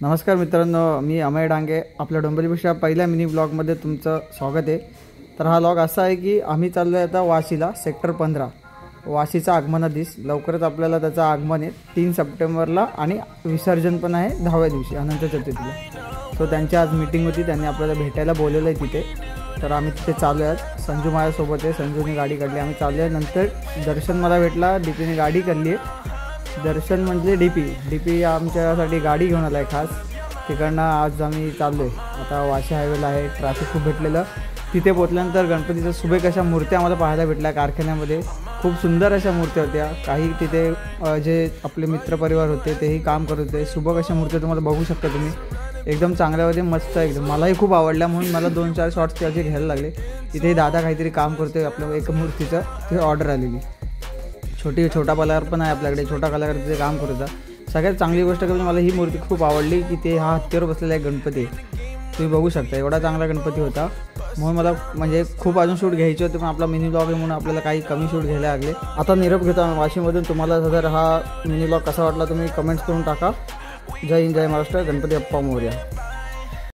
नमस्कार मित्रांनो, मी अमय डांगे. आपल्या डोंबिवलीपेक्षा पहिल्या मिनी ब्लॉगमध्ये तुमचं स्वागत आहे. तर हा ब्लॉग असा आहे की आम्ही चाललो आहे आता वाशीला, सेक्टर 15. वाशीचा आगमनादिस लवकरच आपल्याला त्याचं आगमन आहे 3 सप्टेंबरला आणि विसर्जन पण आहे 10व्या दिवशी अनंत चतुर्थीला. सो त्यांची आज मीटिंग होती, त्यांनी आपल्याला भेटायला बोलवलं आहे तिथे. तर आम्ही तिथे चाललो आहेत. संजू माझ्यासोबत आहे, संजूने गाडी काढली, आम्ही चाललो आहे. नंतर दर्शन मला भेटला, डीपीने गाडी काढली आहे. दर्शन म्हणजे डीपी आमच्यासाठी गाडी घेऊन आला आहे खास. तिकडनं आज आम्ही चाललो आहे. आता वाशी हायवेला आहे, ट्रॅफिक खूप भेटलेलं. तिथे पोचल्यानंतर गणपतीच्या सुबक अशा मूर्त्या आम्हाला पाहायला भेटल्या कारखान्यामध्ये. खूप सुंदर अशा मूर्त्या होत्या. काही तिथे जे आपले मित्रपरिवार होते तेही काम करत होते. सुबक अशा मूर्त्या तुम्हाला बघू शकता तुम्ही, एकदम चांगल्यामध्ये मस्त एकदम. मलाही खूप आवडल्या म्हणून मला 2-4 शॉट्स त्याचे घ्यायला लागले. तिथेही दादा काहीतरी काम करतोय आपलं एक मूर्तीचं, ते ऑर्डर आलेली. छोटा कलाकार पण आहे आपल्याकडे, छोटा कलाकार तिथे काम करत होता. सगळ्यात चांगली गोष्ट म्हणजे मला ही मूर्ती खूप आवडली की ते हा हत्तीवर बसलेला एक गणपती आहे. तुम्ही बघू शकता एवढा चांगला गणपती होता. म्हणून मला म्हणजे खूप अजून शूट घ्यायचे होते, पण आपला मिनी ब्लॉग आहे म्हणून आपल्याला काही कमी शूट घ्यायला लागले. आता निरोप घेतो आम्ही वाशीमधून. तुम्हाला जर हा मिनी ब्लॉग कसा वाटला तुम्ही कमेंट्स करून टाका. जय हिंद, जय महाराष्ट्र, गणपती बाप्पा मोरया.